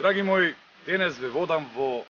Драги мои, денес ве водам во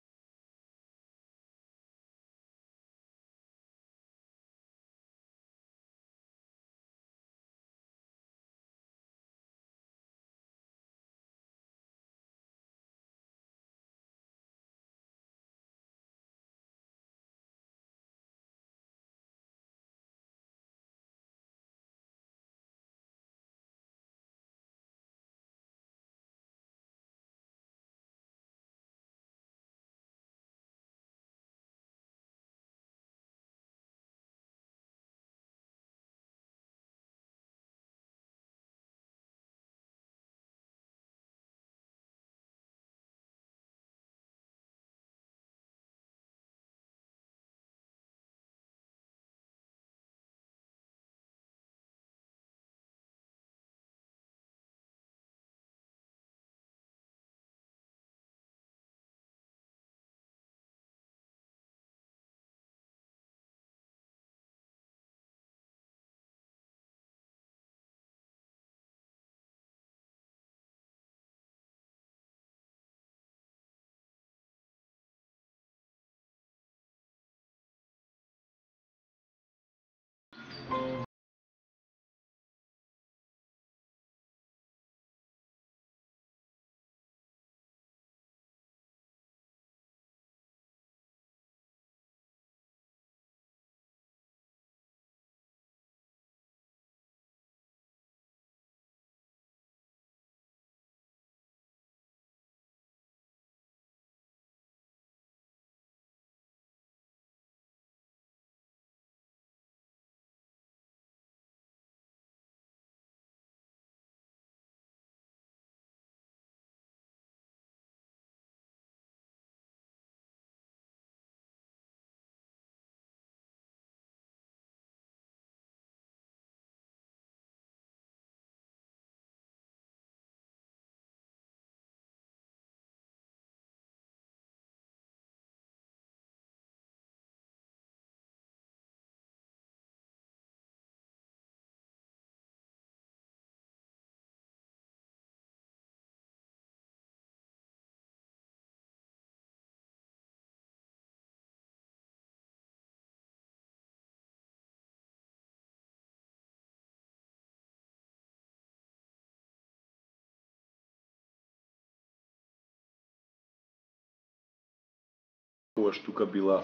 Тогаш тука била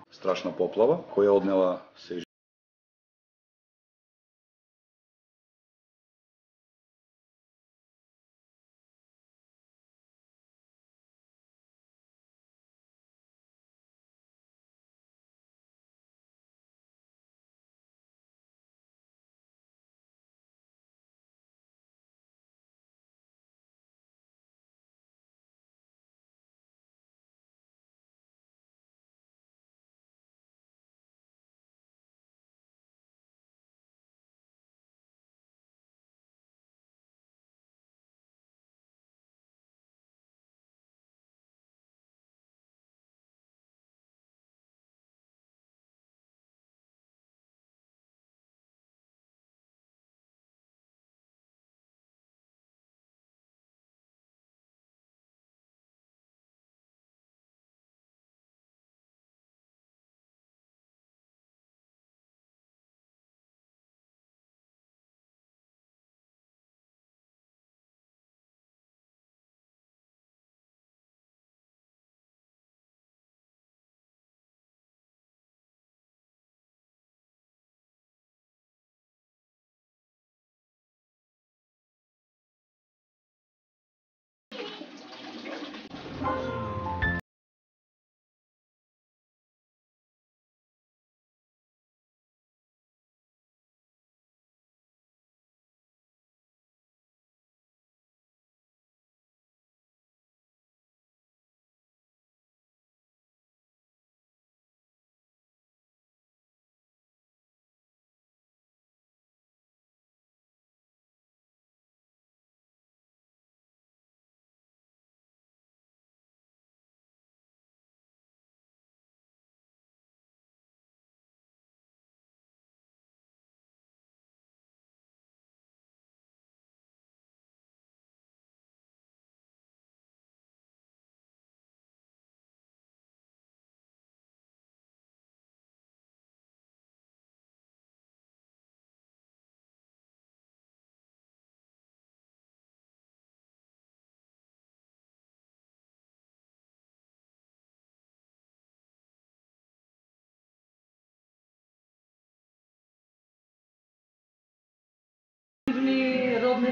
страшна поплава, која однела се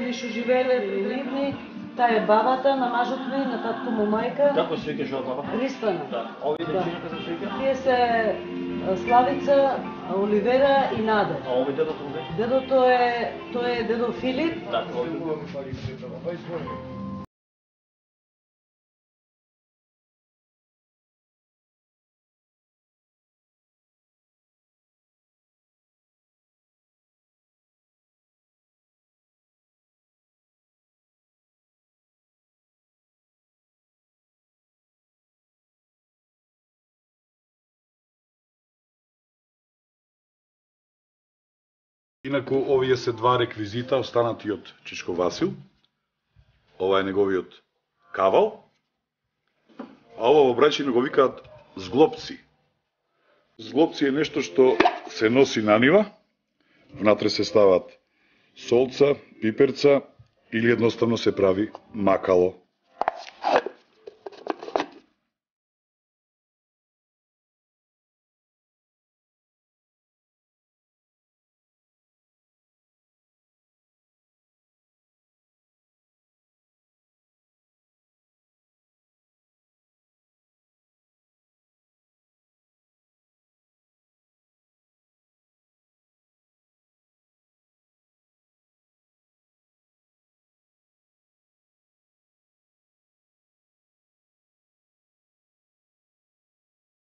луѓе што живееле при Ливни, таа е бабата на мажот ми, на татко му мајка. Како се викаш ова баба? Христана. Да. Овие дечињата се вика? Тие се Славица, Оливера и Наде. А овој дедото овде? Дедото е, тој е дедо Филип. Така, овој. Инаку, овие се два реквизита, останати од Чичко Васил. Ова е неговиот кавал. А ова во Брајчино го викаат зглопци. Зглопци е нешто што се носи на нива. Внатре се стават солца, пиперца или едноставно се прави макало.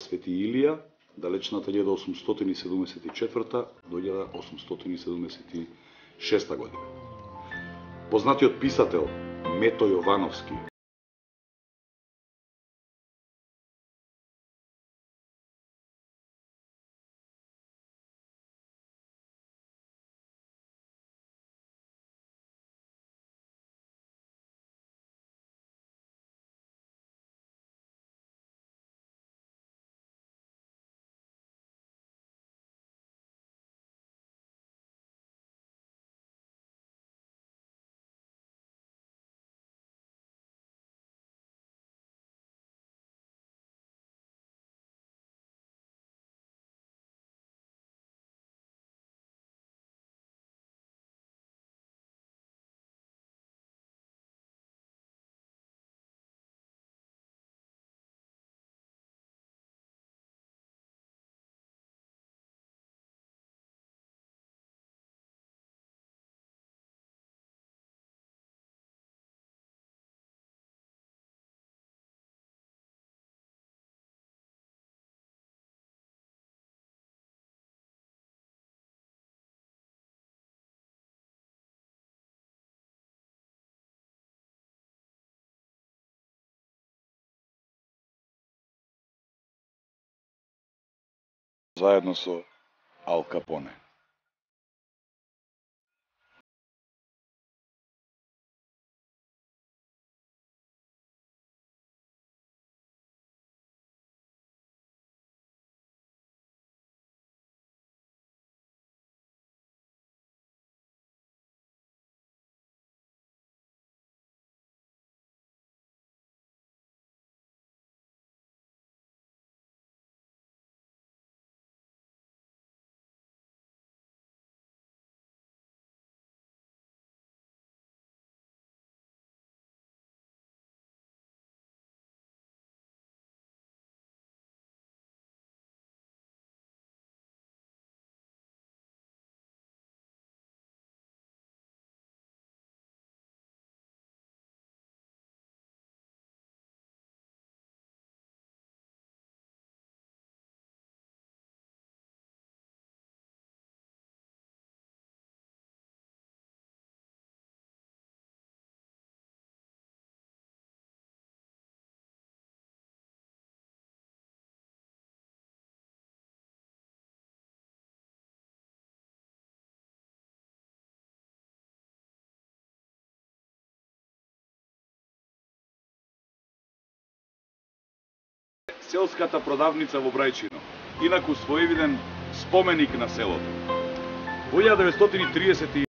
Свети Илија, далечната 1874 до 1876 година. Познатиот писател Мето Јовановски заедно со Ал Капоне. Селската продавница во Брајчино, инаку своевиден споменик на селото. Во 1930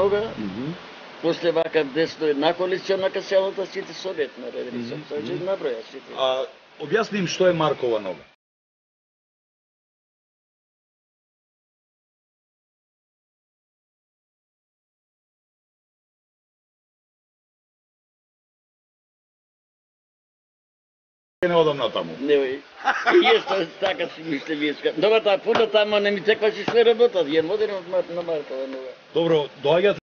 нога, после вака десно една коалиционна селата сите совет наредили се. Тоа ќе наброја сите. Објасни им што е Маркова нога. Не одам на таму. Не, јесто така си мисле виеска. Добра таа пута тама не ми текваше све работа, ја модерно на Маркова нога. Добро, доаѓате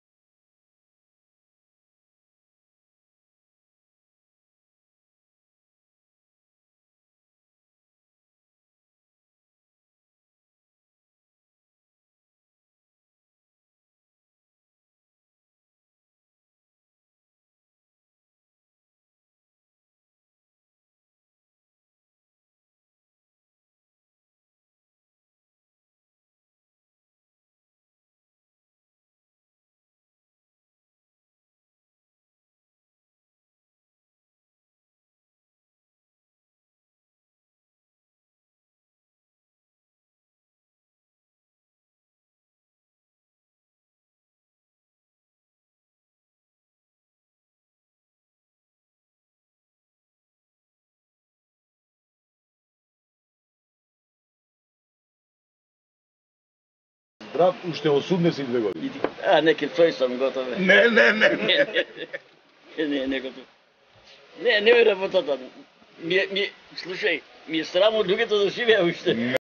здрав уште 82 години. Неки тој сам готов. Не. Не готов. Не е работата. Слушај, ми е срамо од луѓето да живеа уште.